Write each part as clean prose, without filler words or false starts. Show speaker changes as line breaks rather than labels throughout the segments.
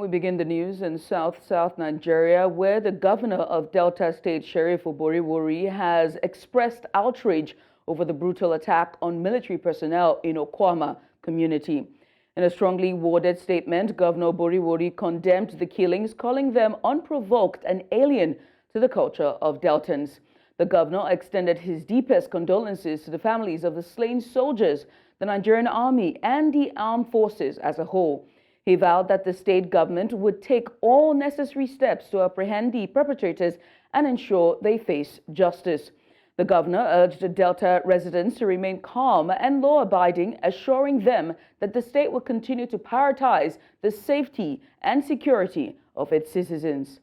We begin the news in South Nigeria, where the governor of Delta State, Sheriff Oborevwori, has expressed outrage over the brutal attack on military personnel in Okuama community. In a strongly worded statement, Governor Oborevwori condemned the killings, calling them unprovoked and alien to the culture of Deltans. The governor extended his deepest condolences to the families of the slain soldiers, the Nigerian Army, and the armed forces as a whole. He vowed that the state government would take all necessary steps to apprehend the perpetrators and ensure they face justice. The governor urged Delta residents to remain calm and law-abiding, assuring them that the state will continue to prioritize the safety and security of its citizens.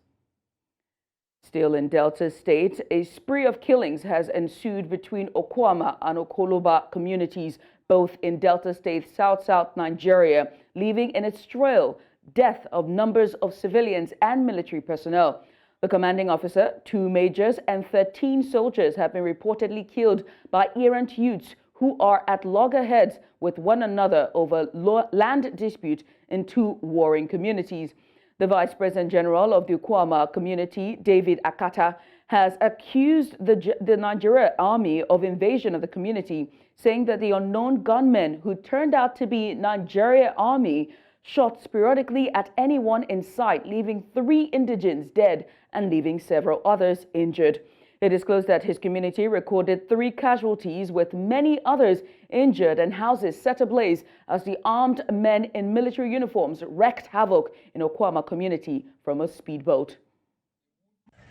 Still in Delta State, a spree of killings has ensued between Okuama and Okoloba communities, both in Delta State, South Nigeria, leaving in its trail death of numbers of civilians and military personnel. The commanding officer, 2 majors, and 13 soldiers have been reportedly killed by errant youths who are at loggerheads with one another over land dispute in 2 warring communities. The Vice President General of the Okuama community, David Akata, has accused the Nigerian Army of invasion of the community, saying that the unknown gunmen who turned out to be Nigerian Army shot sporadically at anyone in sight, leaving 3 indigents dead and leaving several others injured. It is disclosed that his community recorded 3 casualties, with many others injured and houses set ablaze as the armed men in military uniforms wreaked havoc in Okuama community from a speedboat.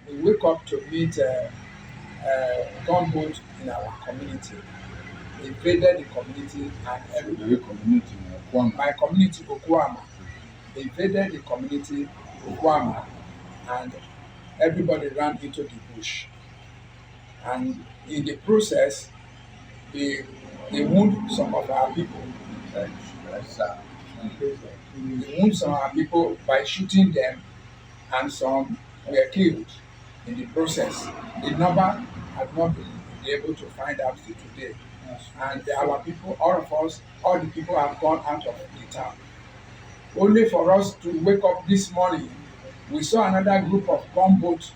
We wake up to meet a gunboat in our community. They invaded the community and everybody. My community, Okuama. They invaded the community, Okuama, and everybody ran into the bush. And in the process, they wound some of our people. They wound some of our people by shooting them, and some were killed in the process. The number have not been able to find out till today. And our people, all the people have gone out of the town. Only for us to wake up this morning, we saw another group of gunboats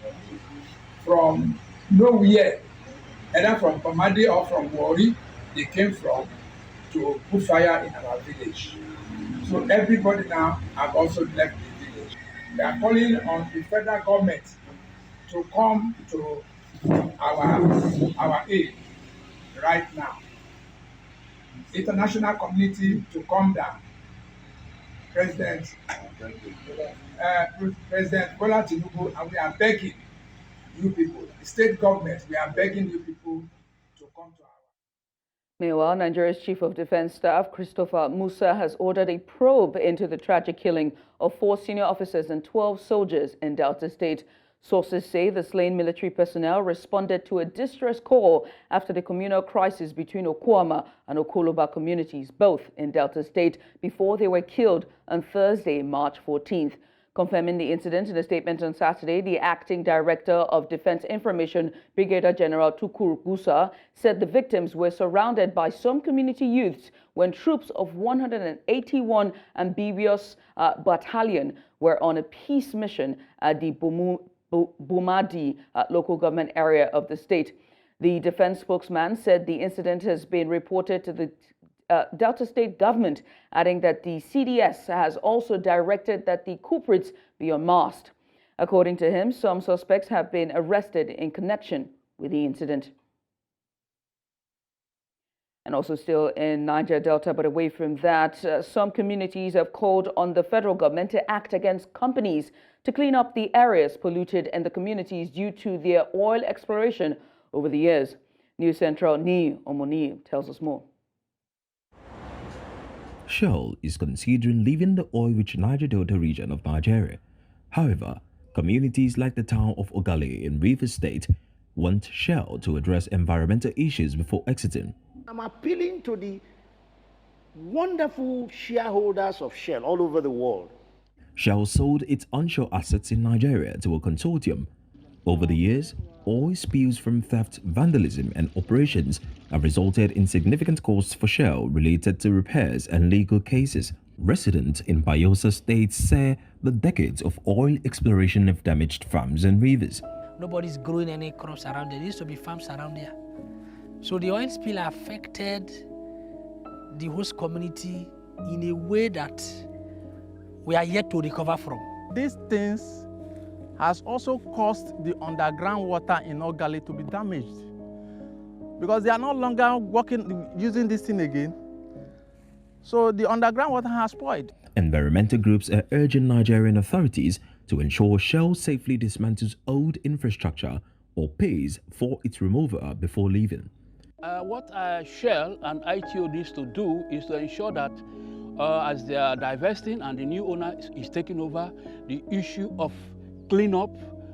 from nowhere, either from Pamadi or from Wari, they came from to put fire in our village. So everybody now have also left the village. They are calling on the federal government to come to our aid right now. International community to come down. President Bola Tinubu, and we are begging you people, the state government, we are begging you people to come to our.
Meanwhile, Nigeria's Chief of Defense Staff, Christopher Musa, has ordered a probe into the tragic killing of 4 senior officers and 12 soldiers in Delta State. Sources say the slain military personnel responded to a distress call after the communal crisis between Okuama and Okoloba communities, both in Delta State, before they were killed on Thursday, March 14th. Confirming the incident in a statement on Saturday, the acting director of Defense Information, Brigadier General Tukur Gusa, said the victims were surrounded by some community youths when troops of 181 amphibious battalion were on a peace mission at the Bumadi local government area of the state. The defense spokesman said the incident has been reported to the Delta State government, adding that the CDS has also directed that the culprits be unmasked. According to him, some suspects have been arrested in connection with the incident. And also still in Niger Delta, but away from that, some communities have called on the federal government to act against companies to clean up the areas polluted in the communities due to their oil exploration over the years. News Central Ni Omoni tells us more.
Shell is considering leaving the oil-rich Niger Delta region of Nigeria. However, communities like the town of Ogale in Rivers State want Shell to address environmental issues before exiting.
I'm appealing to the wonderful shareholders of Shell all over the world.
Shell sold its onshore assets in Nigeria to a consortium. Over the years, oil spills from theft, vandalism, and operations have resulted in significant costs for Shell related to repairs and legal cases. Residents in Bayelsa State say the decades of oil exploration have damaged farms and rivers.
Nobody's growing any crops around there. There used to be farms around there. So the oil spill affected the host community in a way that we are yet to recover from.
These things has also caused the underground water in Ogali to be damaged because they are no longer using this thing again. So the underground water has spoiled.
Environmental groups are urging Nigerian authorities to ensure Shell safely dismantles old infrastructure or pays for its removal before leaving.
What Shell and ITO needs to do is to ensure that as they are divesting and the new owner is taking over, the issue of cleanup,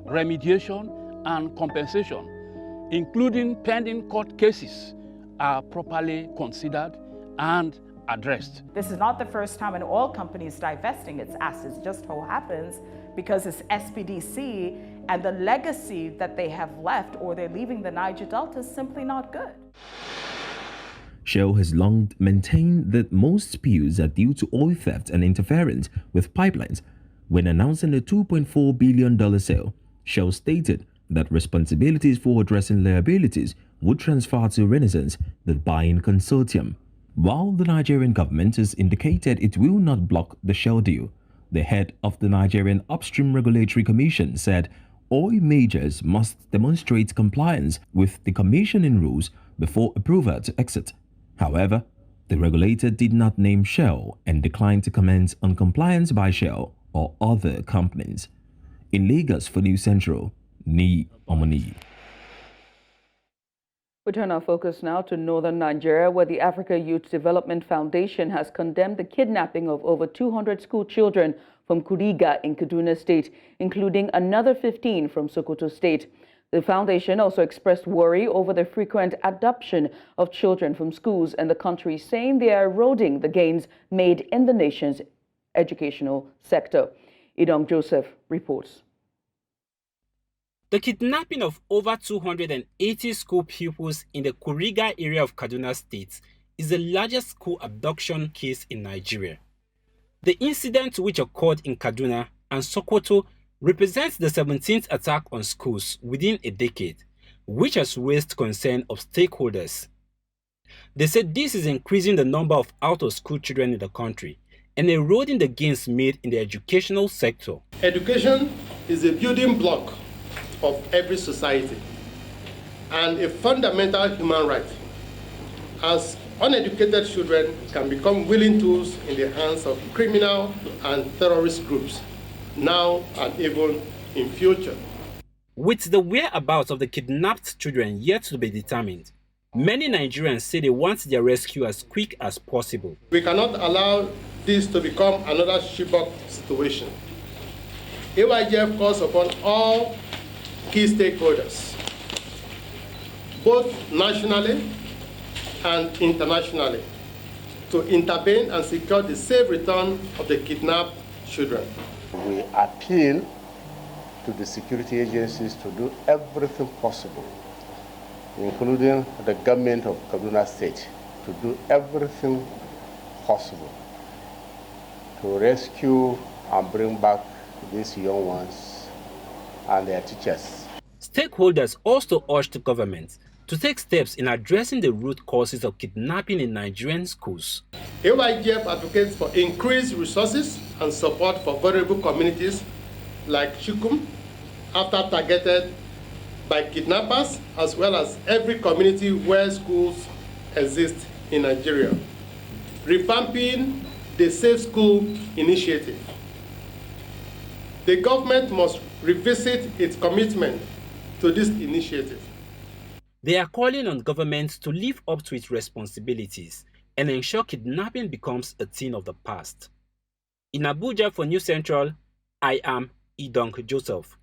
remediation, and compensation, including pending court cases, are properly considered and addressed.
This is not the first time an oil company is divesting its assets. Just so happens because it's SPDC and the legacy that they have left or they're leaving the Niger Delta is simply not good.
Shell has long maintained that most spills are due to oil theft and interference with pipelines. When announcing the $2.4 billion sale, Shell stated that responsibilities for addressing liabilities would transfer to Renaissance, the buying consortium. While the Nigerian government has indicated it will not block the Shell deal, the head of the Nigerian Upstream Regulatory Commission said oil majors must demonstrate compliance with the commissioning rules before approval to exit. However, the regulator did not name Shell and declined to comment on compliance by Shell or other companies. In Lagos for News Central, Ni Omoni.
We turn our focus now to northern Nigeria, where the Africa Youth Development Foundation has condemned the kidnapping of over 200 school children from Kuriga in Kaduna State, including another 15 from Sokoto State. The foundation also expressed worry over the frequent adoption of children from schools in the country, saying they are eroding the gains made in the nation's educational sector. Idom Joseph reports.
The kidnapping of over 280 school pupils in the Kuriga area of Kaduna State is the largest school abduction case in Nigeria. The incident, which occurred in Kaduna and Sokoto, represents the 17th attack on schools within a decade, which has raised concern of stakeholders. They said this is increasing the number of out-of-school children in the country and eroding the gains made in the educational sector.
Education is a building block of every society and a fundamental human right, as uneducated children can become willing tools in the hands of criminal and terrorist groups now and even in future.
With the whereabouts of the kidnapped children yet to be determined, many Nigerians say they want their rescue as quick as possible.
We cannot allow this to become another Chibok situation. AYGF calls upon all key stakeholders, both nationally and internationally, to intervene and secure the safe return of the kidnapped children.
We appeal to the security agencies to do everything possible, including the government of Kaduna State, to do everything possible to rescue and bring back these young ones and their teachers.
Stakeholders also urged the government to take steps in addressing the root causes of kidnapping in Nigerian schools.
AYGF advocates for increased resources and support for vulnerable communities like Chikum, after targeted by kidnappers, as well as every community where schools exist in Nigeria. Revamping the Safe School initiative. The government must revisit its commitment to this initiative.
They are calling on government to live up to its responsibilities and ensure kidnapping becomes a thing of the past. In Abuja for News Central, I am Idong Joseph.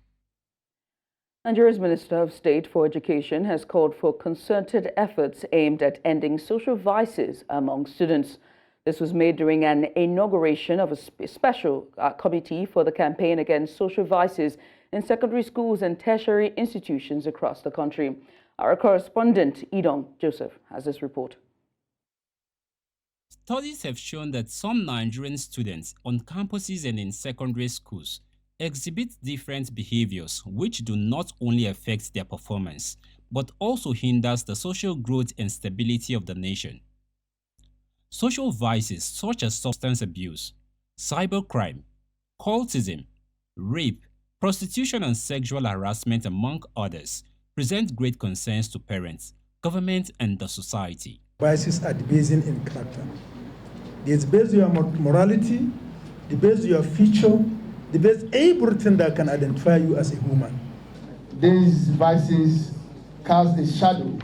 Nigeria's Minister of State for Education has called for concerted efforts aimed at ending social vices among students. This was made during an inauguration of a special committee for the campaign against social vices in secondary schools and tertiary institutions across the country. Our correspondent, Idom Joseph, has this report.
Studies have shown that some Nigerian students on campuses and in secondary schools exhibit different behaviors which do not only affect their performance, but also hinders the social growth and stability of the nation. Social vices such as substance abuse, cybercrime, cultism, rape, prostitution and sexual harassment among others present great concerns to parents, government and the society.
Vices are debasing in character. They debase your morality, debase your future, debase everything that can identify you as a human.
These vices cast a shadow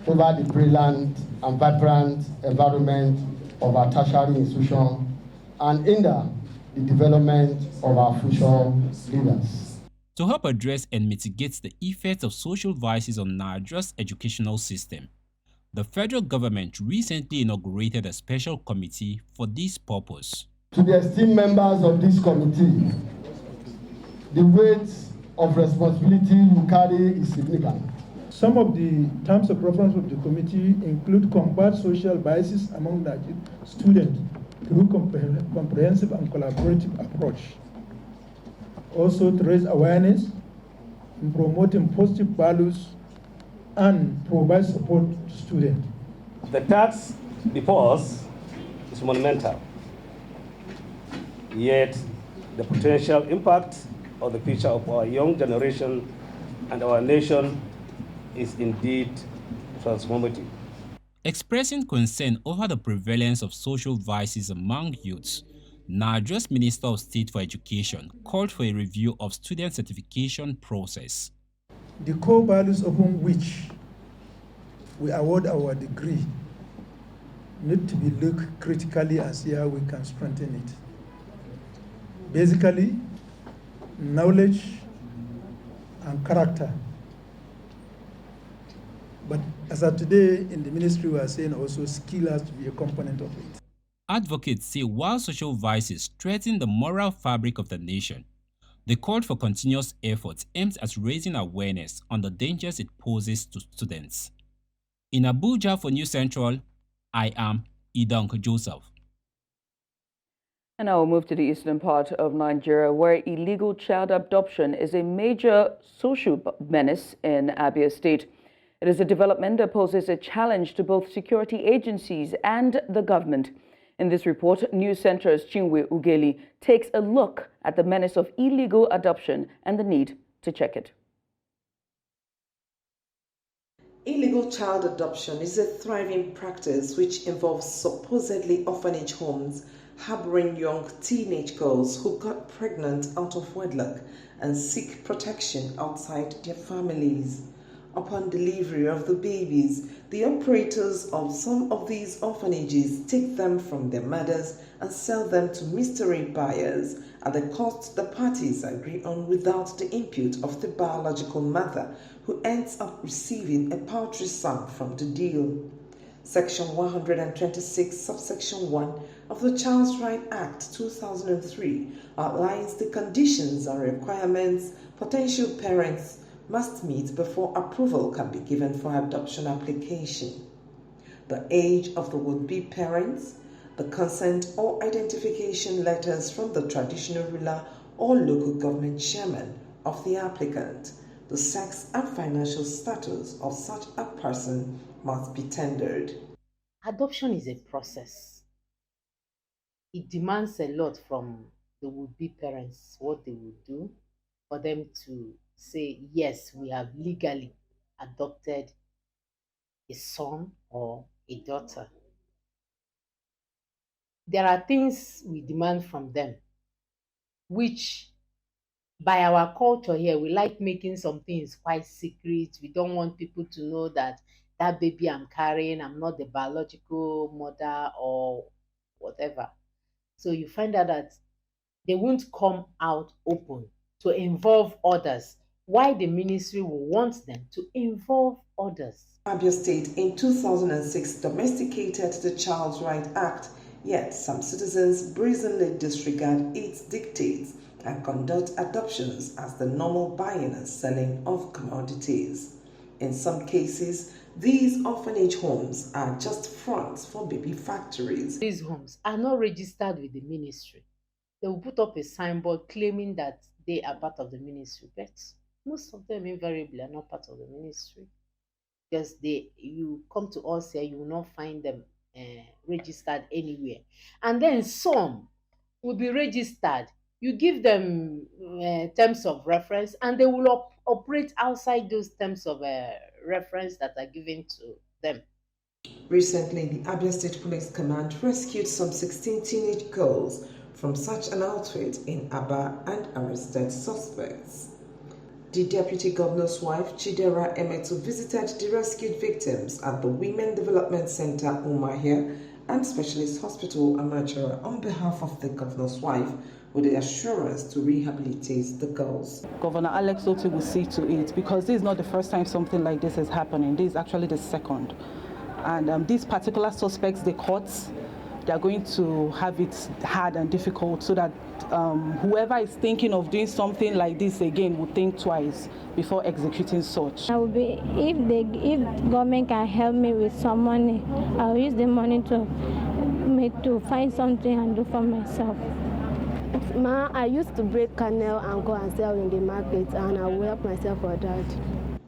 over the brilliant and vibrant environment of our tertiary institution and hinder the development of our future leaders.
To help address and mitigate the effects of social vices on Nigeria's educational system, the federal government recently inaugurated a special committee for this purpose.
To the esteemed members of this committee, the weight of responsibility you carry is significant.
Some of the terms of reference of the committee include combat social biases among Nigerian students through comprehensive and collaborative approach. Also to raise awareness in promoting positive values and provide support to students.
The task before us is monumental, yet the potential impact of the future of our young generation and our nation is indeed transformative.
Expressing concern over the prevalence of social vices among youths, Nigeria's Minister of State for Education called for a review of student certification process.
The core values upon which we award our degree need to be looked critically and see how we can strengthen it. Basically, knowledge and character. But as of today, in the ministry, we are saying also skill has to be a component of it.
Advocates say while social vices threaten the moral fabric of the nation, they called for continuous efforts aimed at raising awareness on the dangers it poses to students. In Abuja for News Central, I am Idonk Joseph.
And now we'll move to the eastern part of Nigeria, where illegal child abduction is a major social menace in Abia State. It is a development that poses a challenge to both security agencies and the government. In this report, News Center's Chinwe Ugeli takes a look at the menace of illegal adoption and the need to check it.
Illegal child adoption is a thriving practice which involves supposedly orphanage homes harboring young teenage girls who got pregnant out of wedlock and seek protection outside their families. Upon delivery of the babies, the operators of some of these orphanages take them from their mothers and sell them to mystery buyers at the cost the parties agree on without the input of the biological mother, who ends up receiving a paltry sum from the deal. Section 126, subsection 1 of the Child Rights Act 2003 outlines the conditions and requirements potential parents must meet before approval can be given for adoption application. The age of the would-be parents, the consent or identification letters from the traditional ruler or local government chairman of the applicant, the sex and financial status of such a person must be tendered.
Adoption is a process. It demands a lot from the would-be parents, what they would do for them to say, yes, we have legally adopted a son or a daughter. There are things we demand from them, which by our culture here, we like making some things quite secret. We don't want people to know that that baby I'm carrying, I'm not the biological mother or whatever. So you find out that they won't come out open to involve others. Why the ministry will want them to involve others.
Abia State in 2006 domesticated the Child Rights Act, yet some citizens brazenly disregard its dictates and conduct adoptions as the normal buying and selling of commodities. In some cases, These orphanage homes are just fronts for baby factories.
These homes are not registered with the ministry. They will put up a signboard claiming that they are part of the ministry, but most of them invariably are not part of the ministry, because you come to us here, you will not find them registered anywhere. And then some will be registered. You give them terms of reference, and they will operate outside those terms of reference that are given to them.
Recently, the Abia State Police Command rescued some 16 teenage girls from such an outfit in Aba and arrested suspects. The Deputy Governor's wife, Chidera Emetu, visited the rescued victims at the Women Development Center, Umuahia, and Specialist Hospital, Amachara, on behalf of the Governor's wife, with the assurance to rehabilitate the girls.
Governor Alex Oti will see to it, because this is not the first time something like this is happening. This is actually the second. And these particular suspects, the courts, they are going to have it hard and difficult, so that whoever is thinking of doing something like this again will think twice before executing such.
I will be, if government can help me with some money, I'll use the money to find something and do for myself.
I used to break kernel and go and sell in the market, and I will help myself for that.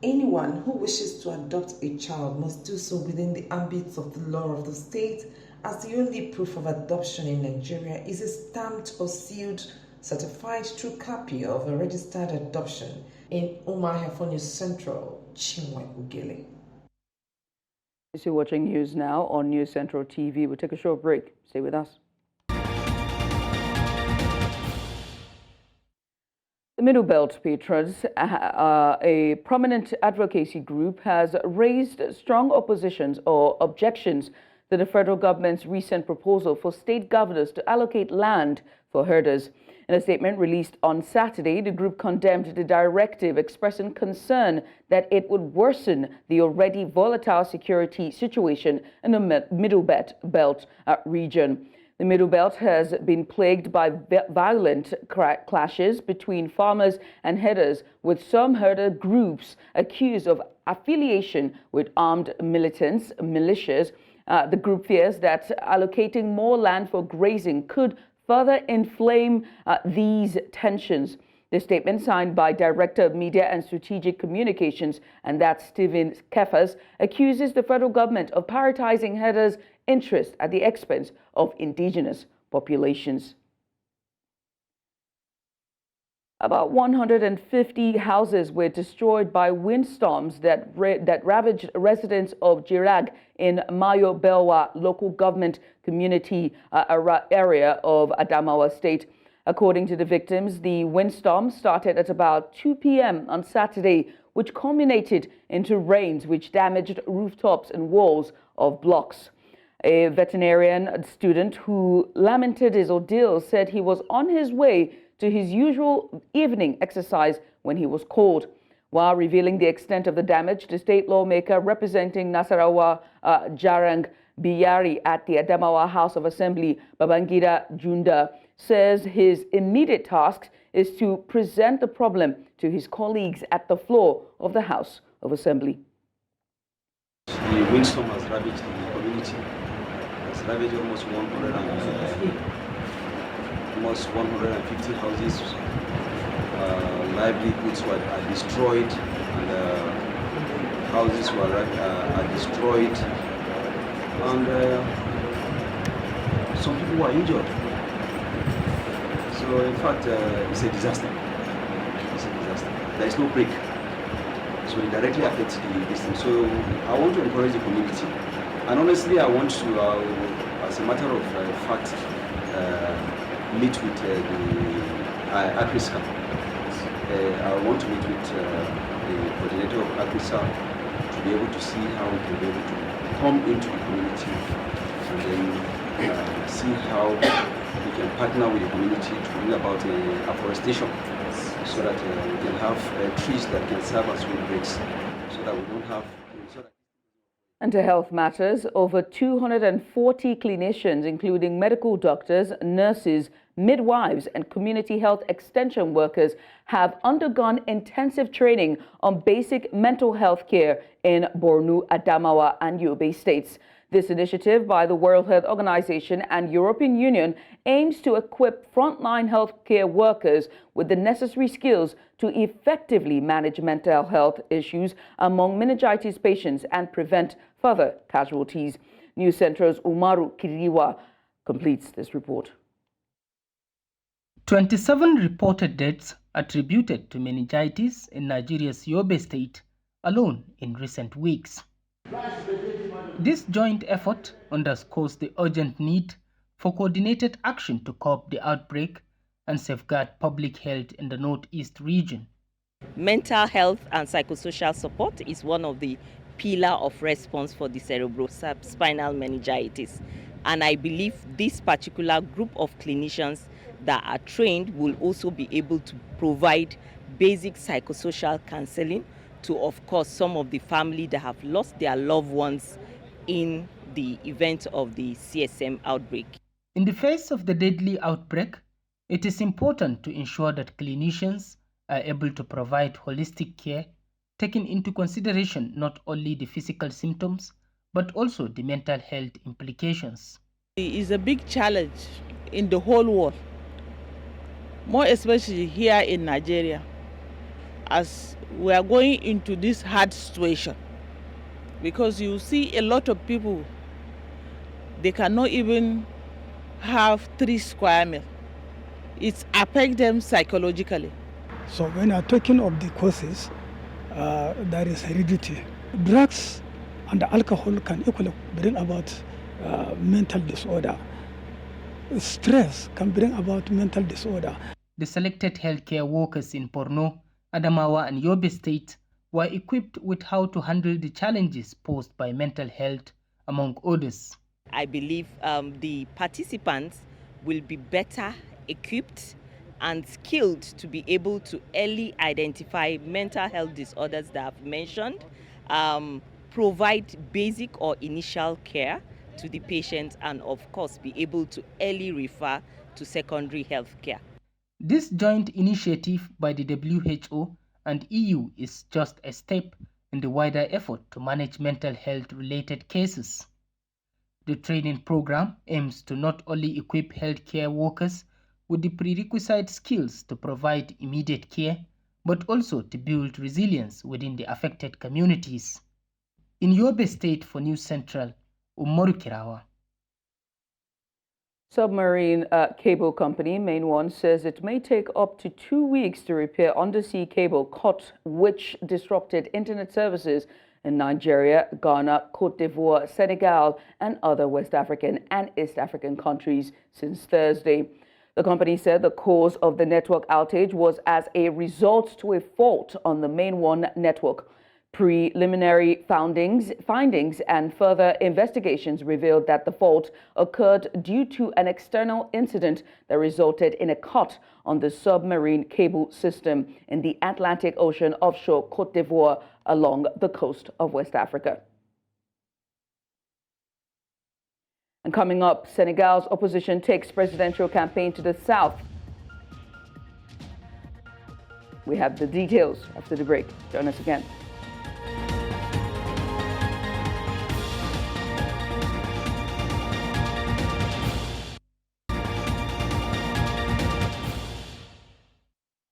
Anyone who wishes to adopt a child must do so within the ambit of the law of the state, as the only proof of adoption in Nigeria is a stamped or sealed certified true copy of a registered adoption. In Umuahia for News Central, Chinwe Ugele.
You're watching news now on News Central TV. We'll take a short break. Stay with us. The Middle Belt patrons, a prominent advocacy group, has raised strong oppositions or objections to the federal government's recent proposal for state governors to allocate land for herders. In a statement released on Saturday, the group condemned the directive, expressing concern that it would worsen the already volatile security situation in the Middle Belt region. The Middle Belt has been plagued by violent clashes between farmers and herders, with some herder groups accused of affiliation with armed militias. The group fears that allocating more land for grazing could further inflame these tensions. The statement, signed by Director of Media and Strategic Communications, and that's Stephen Kefas, accuses the federal government of prioritizing herders' interest at the expense of indigenous populations. About 150 houses were destroyed by windstorms that ravaged residents of Jirag in Mayo Belwa local government community area of Adamawa State. According to the victims, the windstorm started at about 2 p.m. on Saturday, which culminated into rains which damaged rooftops and walls of blocks. A veterinarian student who lamented his ordeal said he was on his way to his usual evening exercise when he was called. While revealing the extent of the damage, the state lawmaker representing Nasarawa Jarang Biyari at the Adamawa House of Assembly, Babangida Junda, says his immediate task is to present the problem to his colleagues at the floor of the House of Assembly.
The windstorm has ravaged the community. It's ravaged almost 150 houses. Livelihoods are destroyed, and houses are destroyed, and some people were injured. So in fact, it's a disaster. It's a disaster. There is no break. So it directly affects the distance. So I want to encourage the community. And honestly, I want to, as a matter of fact, meet with the ACRISCA. I want to meet with the coordinator of ACRISCA to be able to see how we can be able to come into the community and then see how we can partner with the community to bring about afforestation, so that we can have trees that can serve as windbreaks, so that we don't have.
And to health matters, over 240 clinicians, including medical doctors, nurses, midwives, and community health extension workers, have undergone intensive training on basic mental health care in Borno, Adamawa, and Yobe states. This initiative by the World Health Organization and European Union aims to equip frontline healthcare workers with the necessary skills to effectively manage mental health issues among meningitis patients and prevent further casualties. News Central's Umaru Kiriwa completes this report.
27 reported deaths attributed to meningitis in Nigeria's Yobe state alone in recent weeks. This joint effort underscores the urgent need for coordinated action to curb the outbreak and safeguard public health in the Northeast region.
Mental health and psychosocial support is one of the pillars of response for the cerebrospinal meningitis. And I believe this particular group of clinicians that are trained will also be able to provide basic psychosocial counseling to, of course, some of the family that have lost their loved ones in the event of the CSM outbreak.
In the face of the deadly outbreak, it is important to ensure that clinicians are able to provide holistic care, taking into consideration not only the physical symptoms, but also the mental health implications.
It is a big challenge in the whole world, more especially here in Nigeria, as we are going into this hard situation. Because you see a lot of people, they cannot even have 3 square meals. It affects them psychologically.
So when I'm talking of the causes, there is heredity. Drugs and alcohol can equally bring about mental disorder. Stress can bring about mental disorder.
The selected healthcare workers in Borno, Adamawa, and Yobe State were equipped with how to handle the challenges posed by mental health, among others.
I believe the participants will be better equipped and skilled to be able to early identify mental health disorders that I've mentioned, provide basic or initial care to the patient, and of course be able to early refer to secondary health care.
This joint initiative by the WHO and EU is just a step in the wider effort to manage mental health related cases. The training program aims to not only equip healthcare workers with the prerequisite skills to provide immediate care, but also to build resilience within the affected communities. In Yobe State for News Central, Umaru Kirawa.
Submarine cable company Main One says it may take up to 2 weeks to repair undersea cable cut, which disrupted internet services in Nigeria, Ghana, Cote d'Ivoire, Senegal, and other West African and East African countries since Thursday. The company said the cause of the network outage was as a result to a fault on the Main One network. Preliminary findings and further investigations revealed that the fault occurred due to an external incident that resulted in a cut on the submarine cable system in the Atlantic Ocean offshore Cote d'Ivoire along the coast of West Africa. And coming up, Senegal's opposition takes presidential campaign to the south. We have the details after the break. Join us again.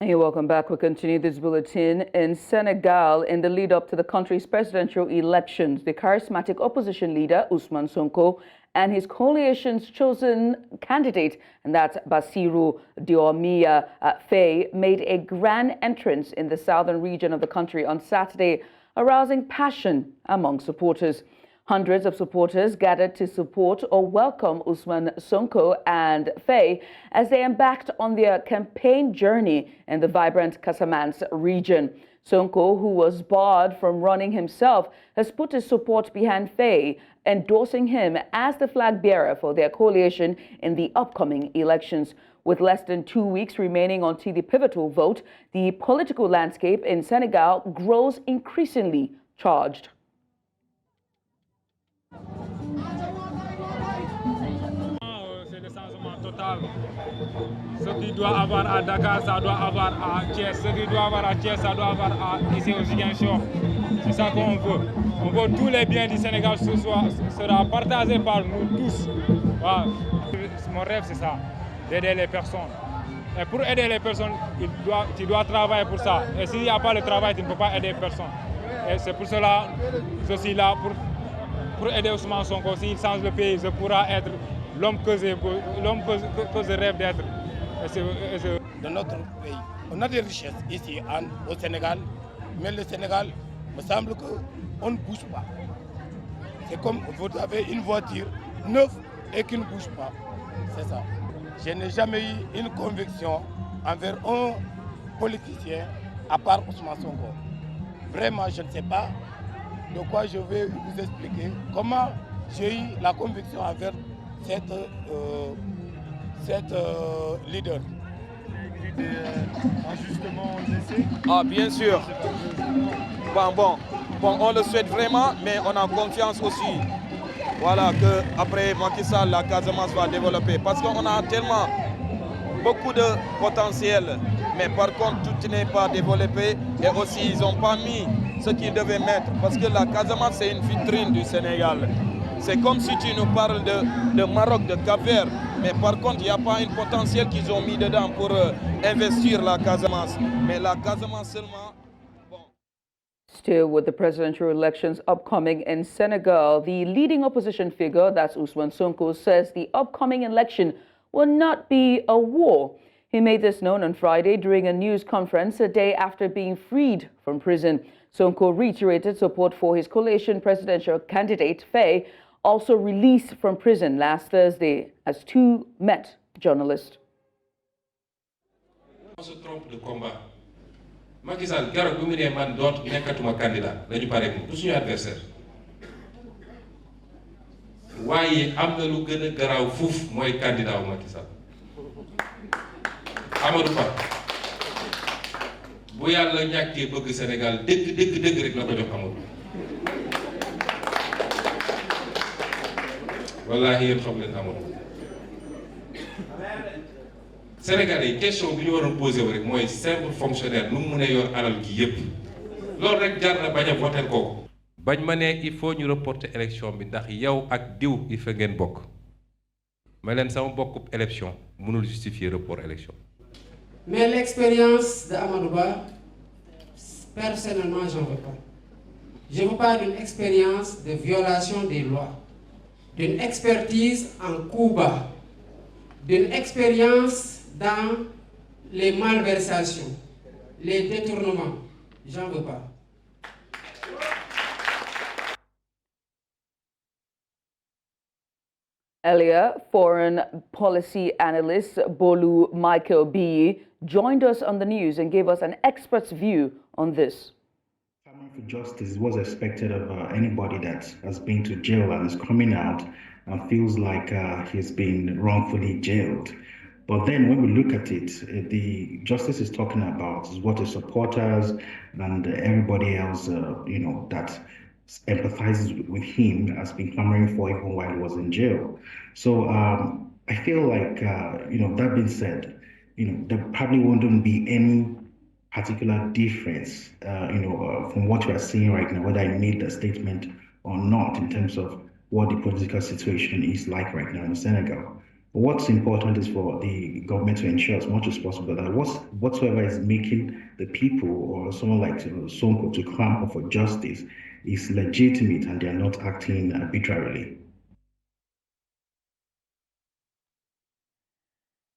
Hey, welcome back. We continue this bulletin. In Senegal, in the lead up to the country's presidential elections, the charismatic opposition leader, Ousmane Sonko, and his coalition's chosen candidate, and that's Bassirou Diomaye Faye, made a grand entrance in the southern region of the country on Saturday, arousing passion among supporters. Hundreds of supporters gathered to support or welcome Ousmane Sonko and Faye as they embarked on their campaign journey in the vibrant Casamance region. Sonko, who was barred from running himself, has put his support behind Faye, endorsing him as the flag bearer for their coalition in the upcoming elections. With less than 2 weeks remaining until the pivotal vote, the political landscape in Senegal grows increasingly charged.
Ce qui doit avoir à Dakar, ça doit avoir à Thiès. Ce qui doit avoir à Thiès, ça doit avoir ici au Ziguinchor. C'est ça qu'on veut. On veut tous les biens du Sénégal ce soir sera partagé par nous tous. Voilà. Mon rêve, c'est ça, d'aider les personnes. Et pour aider les personnes, tu dois travailler pour ça. Et s'il n'y a pas le travail, tu ne peux pas aider personne. Et c'est pour cela que je suis là pour aider Ousmane Sonko. S'il change le pays, je pourrai être l'homme que je rêve d'être.
Dans notre pays, on a des richesses ici au Sénégal, mais le Sénégal, me semble qu'on ne bouge pas. C'est comme vous avez une voiture neuve et qui ne bouge pas. C'est ça. Je n'ai jamais eu une conviction envers un politicien à part Ousmane Sonko. Vraiment, je ne sais pas de quoi je vais vous expliquer comment j'ai eu la conviction envers cette leader.
Injustement blessé?
Ah, bien sûr. Bon, on le souhaite vraiment, mais on a confiance aussi. Voilà, qu'après Macky Sall, la Casamance va développer. Parce qu'on a tellement beaucoup de potentiel, mais par contre, tout n'est pas développé. Et aussi, ils n'ont pas mis ce qu'ils devaient mettre. Parce que la Casamance, c'est une vitrine du Sénégal. C'est comme si tu nous parles de Maroc, de Cap-Vert. Mais par contre, il n'y a pas un potentiel qu'ils ont mis dedans pour investir la Casamance. Mais la Casamance seulement...
Still with the presidential elections upcoming in Senegal, the leading opposition figure, that's Ousmane Sonko, says the upcoming election will not be a war. He made this known on Friday during a news conference a day after being freed from prison. Sonko reiterated support for his coalition presidential candidate, Faye, also released from prison last Thursday, as two met journalists.
On se trompe de combat. Macky Sall keroog bi mu ne man nekkatuma candidat dañu pare du suñu adversaire waaye am na lu gën a garaaw fuuf mooy candidat wu Macky Sall Amadou Ba bu yàlla ñàkkee bëgg Sénégal dëgg rek la ko jox Amadou wallaahi yéen xam leen Amadou Sénégalais question bi ñu waroon posé wu rek mooy simple fonctionnaire nu mu mën a yor alal gi yépp loolu rek jar na bañ a voter kooku. bañ ma ne il faut ñu reporter élection bi ndax yow ak diw il faut ngeen bokk ma leen sama bokkub élection mënul justifier report élection.
Mais l'expérience de Amadou Ba, personnellement j'en veux pas. Je veux pas d'une expérience de violation des lois, d'une expertise en coup bas, d'une expérience dans les malversations, les détournements. J'en veux pas.
Earlier, foreign policy analyst Bolu Michael B. joined us on the news and gave us an expert's view on this.
For justice was expected of anybody that has been to jail and is coming out and feels like he's been wrongfully jailed. But then when we look at it, the justice is talking about is what the supporters and everybody else, that empathizes with him has been clamoring for even while he was in jail. So I feel like, that being said, there probably wouldn't be any particular difference, from what we are seeing right now, whether I made the statement or not in terms of what the political situation is like right now in Senegal. What's important is for the government to ensure as much as possible that whatsoever is making the people or someone like Sonko to clamor for justice is legitimate and they are not acting arbitrarily.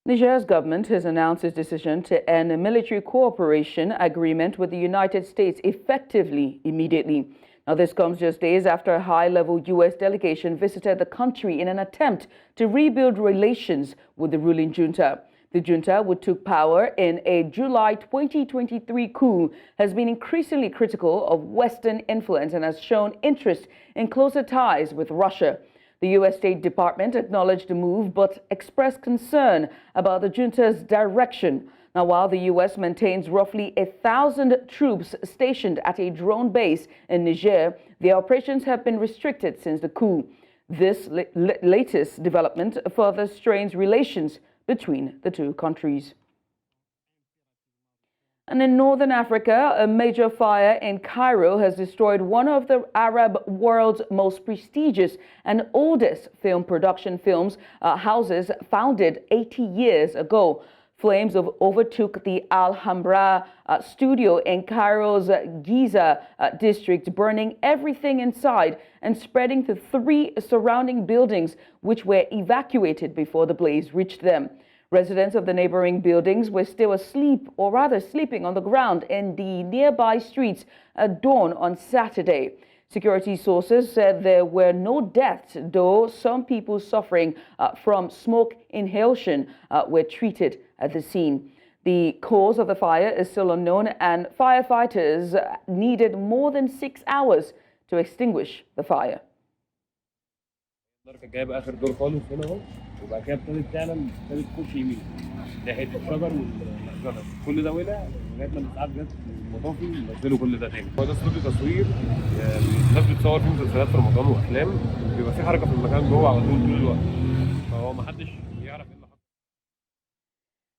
Nigeria's government has announced its decision to end a military cooperation agreement with the United States effectively immediately. Now, this comes just days after a high-level U.S. delegation visited the country in an attempt to rebuild relations with the ruling junta. The junta, which took power in a July 2023 coup, has been increasingly critical of Western influence and has shown interest in closer ties with Russia. The U.S. State Department acknowledged the move but expressed concern about the junta's direction. Now, while the U.S. maintains roughly 1,000 troops stationed at a drone base in Niger, their operations have been restricted since the coup. This latest development further strains relations between the two countries. And in northern Africa, a major fire in Cairo has destroyed one of the Arab world's most prestigious and oldest film production houses founded 80 years ago. Flames overtook the Alhambra studio in Cairo's Giza district, burning everything inside and spreading to 3 surrounding buildings, which were evacuated before the blaze reached them. Residents of the neighboring buildings were still asleep, or rather sleeping on the ground in the nearby streets at dawn on Saturday. Security sources said there were no deaths, though some people suffering from smoke inhalation were treated at the scene. The cause of the fire is still unknown, and firefighters needed more than 6 hours to extinguish the fire.
جايب اخر دور خالص هنا اهو وبعد كده ابتدت تخش يمين ناحيه الشجر والشجر كل ده ولع لغايه ما الاسعاف جت المطافي نزلوا كل ده تاني. هو ده استوديو تصوير الناس بتصور فيه مسلسلات في رمضان وافلام بيبقى في حركه في المكان جوه على طول الوقت فهو ما حدش يعرف ايه اللي حصل.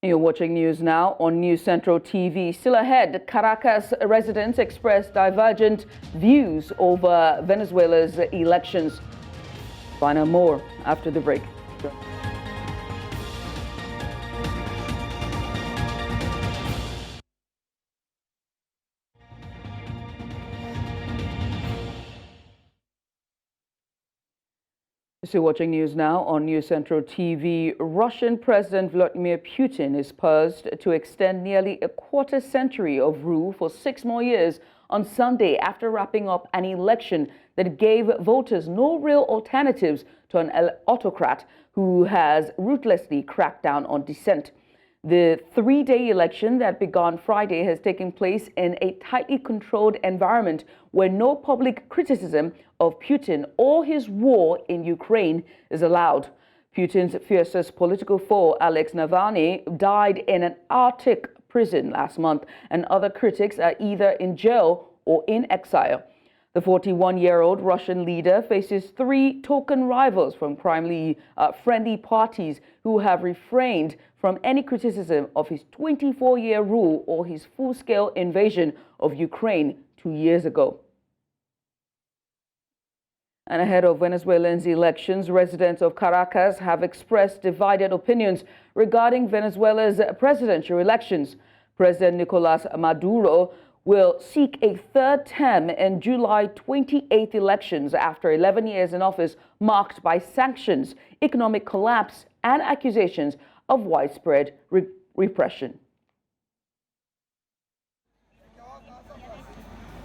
You're watching news now on News Central TV. Still ahead, Caracas residents expressed divergent views over Venezuela's elections. Find out more after the break. Still watching news now on News Central TV. Russian President Vladimir Putin is poised to extend nearly a quarter century of rule for 6 more years on Sunday after wrapping up an election that gave voters no real alternatives to an autocrat who has ruthlessly cracked down on dissent. The 3-day election that began Friday has taken place in a tightly controlled environment where no public criticism of Putin or his war in Ukraine is allowed. Putin's fiercest political foe, Alex Navalny, died in an Arctic prison last month, and other critics are either in jail or in exile. The 41-year-old Russian leader faces 3 token rivals from primarily friendly parties who have refrained from any criticism of his 24-year rule or his full-scale invasion of Ukraine 2 years ago. And ahead of Venezuelans' elections, residents of Caracas have expressed divided opinions regarding Venezuela's presidential elections. President Nicolás Maduro will seek a 3rd term in July 28th elections after 11 years in office marked by sanctions, economic collapse, and accusations of widespread repression.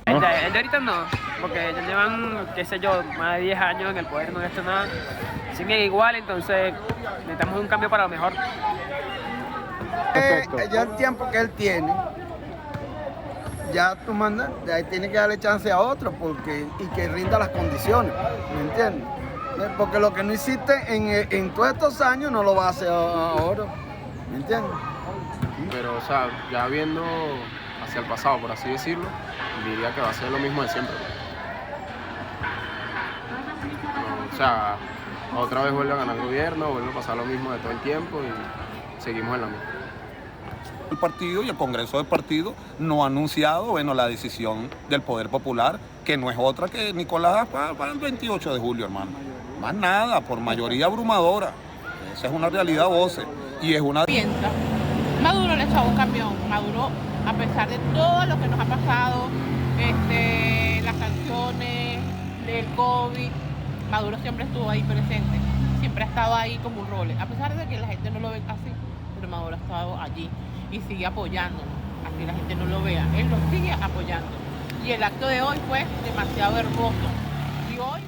El de ahorita no, porque ya llevan, qué sé yo, más de 10 años en el poder, no han hecho nada. Siguen igual, entonces necesitamos un cambio para lo mejor.
Ya el tiempo que él tiene, ya tú mandas, tiene que darle chance a otro y que rinda las condiciones, ¿me entiendes? Porque lo que no hiciste en todos estos años no lo va a hacer ahora, ¿me entiendes?
Pero, o sea, ya viendo hacia el pasado, por así decirlo, diría que va a ser lo mismo de siempre. O sea, otra vez vuelve a ganar el gobierno, vuelve a pasar lo mismo de todo el tiempo y seguimos en la misma.
El partido y el Congreso del partido no ha anunciado, la decisión del Poder Popular, que no es otra que Nicolás para el 28 de julio, hermano. Más nada, por mayoría abrumadora. Esa es una realidad, voce. Y es una...
Maduro le ha echado un camión. Maduro, a pesar de todo lo que nos ha pasado, las sanciones, del COVID, Maduro siempre estuvo ahí presente. Siempre ha estado ahí como un role. A pesar de que la gente no lo ve así, pero Maduro ha estado allí y sigue apoyándonos. Así la gente no lo vea. Él nos sigue apoyando. Y el acto de hoy fue demasiado hermoso. Y hoy...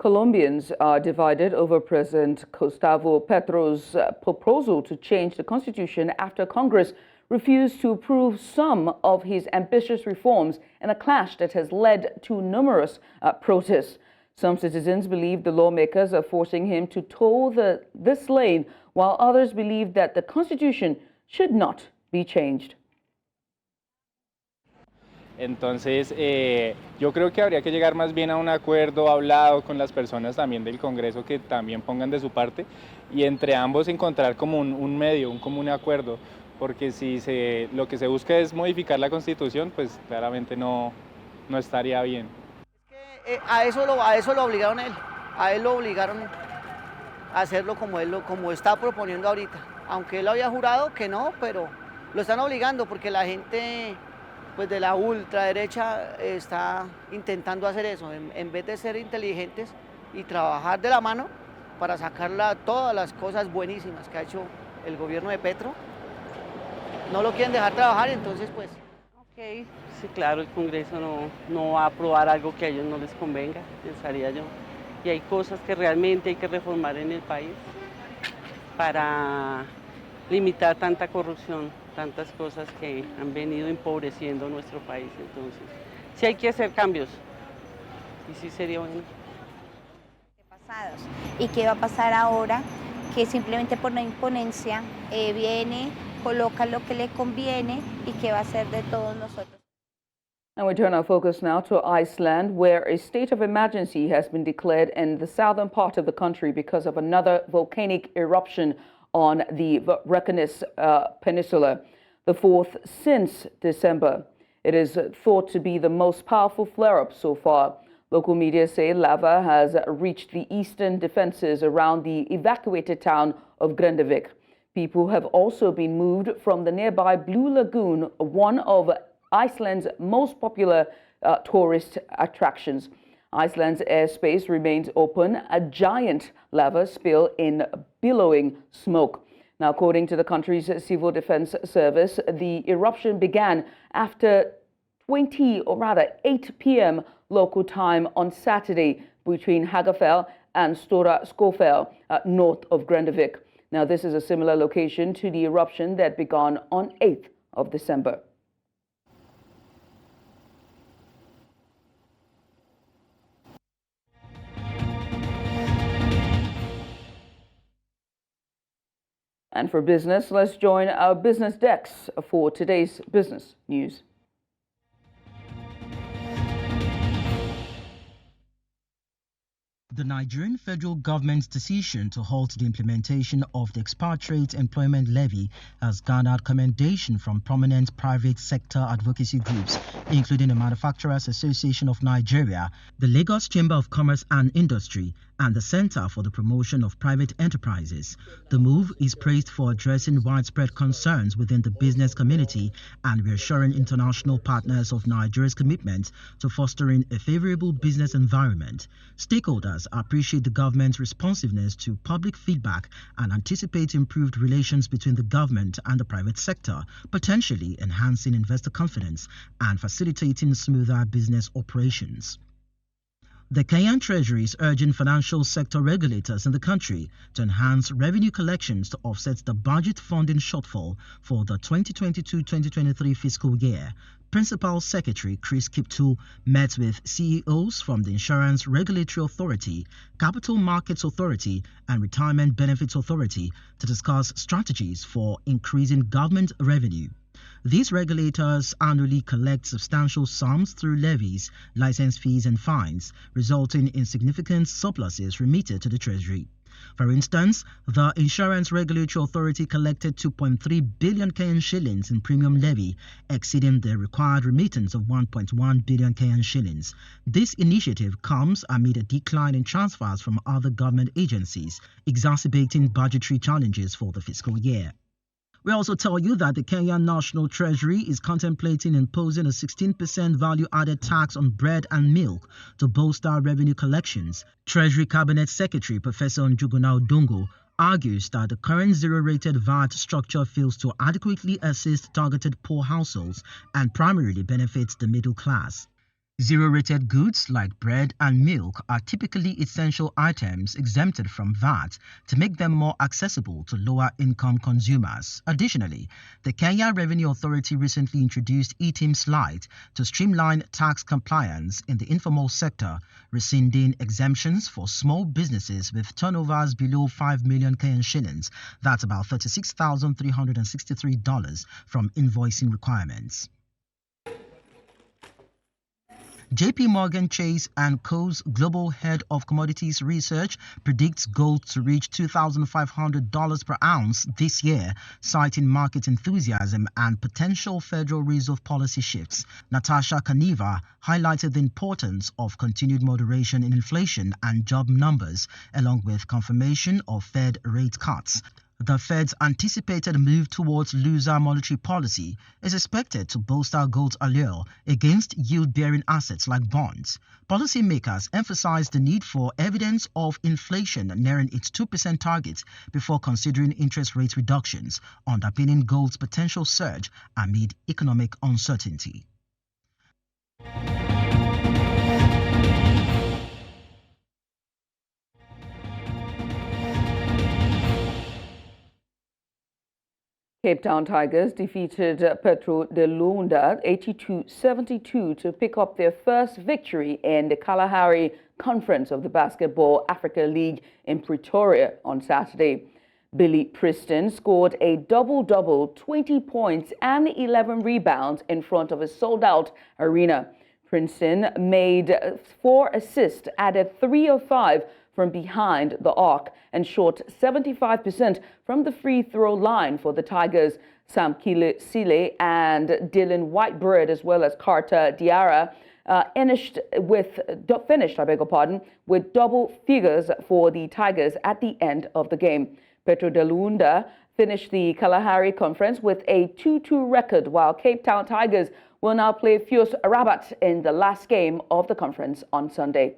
Colombians are divided over President Gustavo Petro's proposal to change the constitution after Congress refused to approve some of his ambitious reforms in a clash that has led to numerous protests. Some citizens believe the lawmakers are forcing him to toe this lane, while others believe that the constitution should not be changed.
Entonces, yo creo que habría que llegar más bien a un acuerdo hablado con las personas también del Congreso que también pongan de su parte y entre ambos encontrar como un medio, un común acuerdo, porque si lo que se busca es modificar la Constitución, pues claramente no estaría bien.
A eso lo obligaron a él lo obligaron a hacerlo como está proponiendo ahorita, aunque él había jurado que no, pero lo están obligando porque la gente pues de la ultraderecha está intentando hacer eso, en vez de ser inteligentes y trabajar de la mano para sacar todas las cosas buenísimas que ha hecho el gobierno de Petro, no lo quieren dejar trabajar, entonces pues...
Ok, sí, claro, el Congreso no va a aprobar algo que a ellos no les convenga, pensaría yo. Y hay cosas que realmente hay que reformar en el país para limitar tanta corrupción, tantas cosas que han venido empobreciendo nuestro país. Entonces, sí hay que hacer cambios y sí sería bueno.
Pasados. ¿Y qué va a pasar ahora? Que simplemente por una imponencia viene, coloca lo que le conviene y qué va a hacer de todos nosotros.
And we turn our focus now to Iceland, where a state of emergency has been declared in the southern part of the country because of another volcanic eruption on the Reykjanes Peninsula, the fourth since December. It is thought to be the most powerful flare-up so far. Local media say lava has reached the eastern defenses around the evacuated town of Grindavik. People have also been moved from the nearby Blue Lagoon, one of Iceland's most popular tourist attractions. Iceland's airspace remains open, a giant lava spill in billowing smoke. Now, according to the country's civil defense service, the eruption began after 8 p.m. local time on Saturday between Hagafell and Stora Skofell, north of Grindavik. Now, this is a similar location to the eruption that began on 8th of December. And for business, let's join our business decks for today's business news.
The Nigerian federal government's decision to halt the implementation of the expatriate employment levy has garnered commendation from prominent private sector advocacy groups, including the Manufacturers Association of Nigeria, the Lagos Chamber of Commerce and Industry, and the Center for the Promotion of Private Enterprises. The move is praised for addressing widespread concerns within the business community and reassuring international partners of Nigeria's commitment to fostering a favorable business environment. Stakeholders appreciate the government's responsiveness to public feedback and anticipate improved relations between the government and the private sector, potentially enhancing investor confidence and facilitating smoother business operations. The Kenyan Treasury is urging financial sector regulators in the country to enhance revenue collections to offset the budget funding shortfall for the 2022-2023 fiscal year. Principal Secretary Chris Kiptoo met with CEOs from the Insurance Regulatory Authority, Capital Markets Authority, and Retirement Benefits Authority to discuss strategies for increasing government revenue. These regulators annually collect substantial sums through levies, license fees, and fines, resulting in significant surpluses remitted to the Treasury. For instance, the Insurance Regulatory Authority collected 2.3 billion Kenyan shillings in premium levy, exceeding the required remittance of 1.1 billion Kenyan shillings. This initiative comes amid a decline in transfers from other government agencies, exacerbating budgetary challenges for the fiscal year. We also tell you that the Kenyan National Treasury is contemplating imposing a 16% value-added tax on bread and milk to bolster revenue collections. Treasury Cabinet Secretary Professor Njuguna Odongo argues that the current zero-rated VAT structure fails to adequately assist targeted poor households and primarily benefits the middle class. Zero-rated goods like bread and milk are typically essential items exempted from VAT to make them more accessible to lower-income consumers. Additionally, the Kenya Revenue Authority recently introduced eTIMS Lite to streamline tax compliance in the informal sector, rescinding exemptions for small businesses with turnovers below 5 million Kenyan shillings, that's about $36,363, from invoicing requirements. JP Morgan Chase & Co.'s global head of commodities research predicts gold to reach $2,500 per ounce this year, citing market enthusiasm and potential Federal Reserve policy shifts. Natasha Kaneva highlighted the importance of continued moderation in inflation and job numbers, along with confirmation of Fed rate cuts. The Fed's anticipated move towards looser monetary policy is expected to bolster gold's allure against yield-bearing assets like bonds. Policymakers emphasize the need for evidence of inflation nearing its 2% target before considering interest rate reductions, underpinning gold's potential surge amid economic uncertainty.
Cape Town Tigers defeated Petro de Luanda 82-72 to pick up their first victory in the Kalahari Conference of the Basketball Africa League in Pretoria on Saturday. Billy Preston scored a double-double, 20 points and 11 rebounds in front of a sold-out arena. Princeton made 4 assists, added 3 of 5 from behind the arc, and shot 75% from the free throw line for the Tigers. Sam Sile and Dylan Whitebird, as well as Carter Diarra, finished with double figures for the Tigers at the end of the game. Petro de Luanda finished the Kalahari Conference with a 2-2 record, while Cape Town Tigers will now play Fuse Rabat in the last game of the conference on Sunday.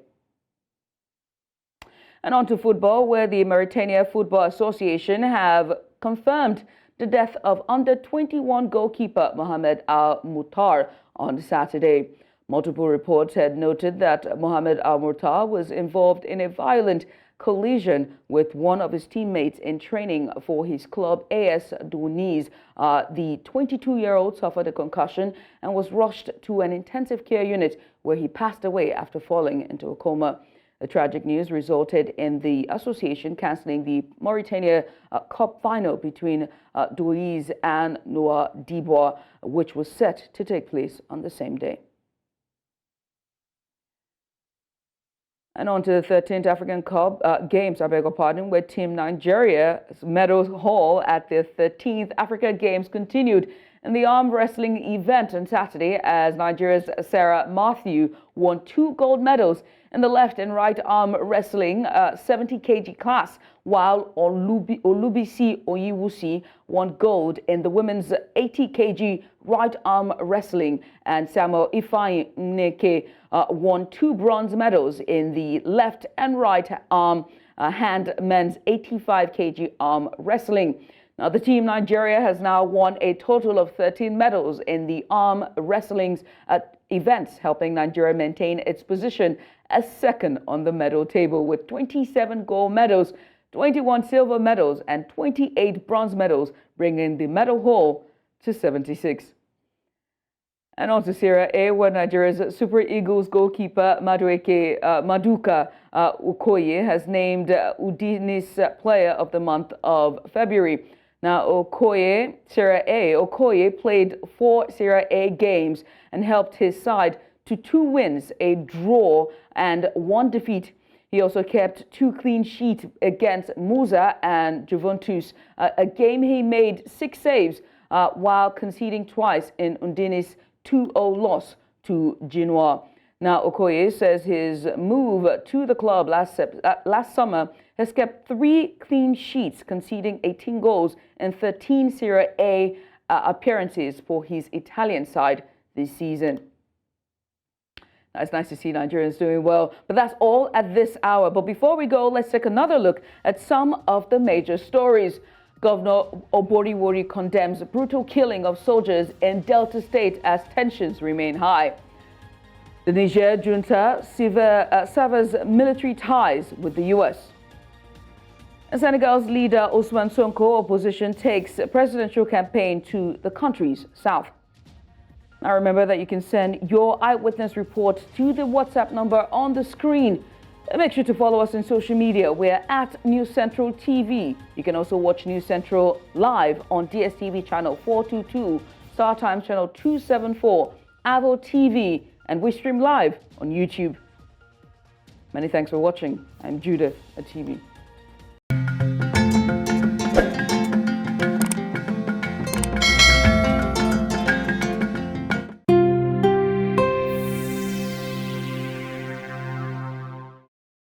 And on to football, where the Mauritania Football Association have confirmed the death of under-21 goalkeeper Mohamed Al-Muhtar on Saturday. Multiple reports had noted that Mohamed Al-Muhtar was involved in a violent collision with one of his teammates in training for his club AS Douanes. The 22-year-old suffered a concussion and was rushed to an intensive care unit where he passed away after falling into a coma. The tragic news resulted in the association cancelling the Mauritania Cup final between Douanes and Noa Dibois, which was set to take place on the same day. And on to the 13th African Cup Games, where Team Nigeria's medal haul at the 13th Africa Games continued in the arm wrestling event on Saturday, as Nigeria's Sarah Matthew won 2 gold medals in the left and right arm wrestling 70 kg class, while Olubisi Oyiwusi won gold in the women's 80 kg right arm wrestling, and Samuel Ifeanyi Nneke won 2 bronze medals in the left and right arm hand men's 85 kg arm wrestling. Now, the team Nigeria has now won a total of 13 medals in the arm wrestling's events, helping Nigeria maintain its position as second on the medal table with 27 gold medals, 21 silver medals, and 28 bronze medals, bringing the medal haul to 76. And on to Serie A, where Nigeria's Super Eagles goalkeeper Maduka Okoye has named Udine's Player of the Month of February. Now, Okoye played 4 Serie A games and helped his side to 2 wins, a draw, and 1 defeat. He also kept 2 clean sheets against Musa and Juventus, a game he made 6 saves while conceding twice in Udine's 2-0 loss to Genoa. Now, Okoye says his move to the club last summer has kept 3 clean sheets, conceding 18 goals in 13 Serie A appearances for his Italian side this season. Now, it's nice to see Nigerians doing well, but that's all at this hour. But before we go, let's take another look at some of the major stories. Governor Oborevwori condemns brutal killing of soldiers in Delta State as tensions remain high. The Niger junta severs military ties with the U.S. And Senegal's leader Ousmane Sonko opposition takes presidential campaign to the country's south. Now remember that you can send your eyewitness reports to the WhatsApp number on the screen. Make sure to follow us on social media. We're at News Central TV. You can also watch News Central live on DSTV channel 422, StarTimes channel 274, Avo TV, and we stream live on YouTube. Many thanks for watching. I'm Judith at TV.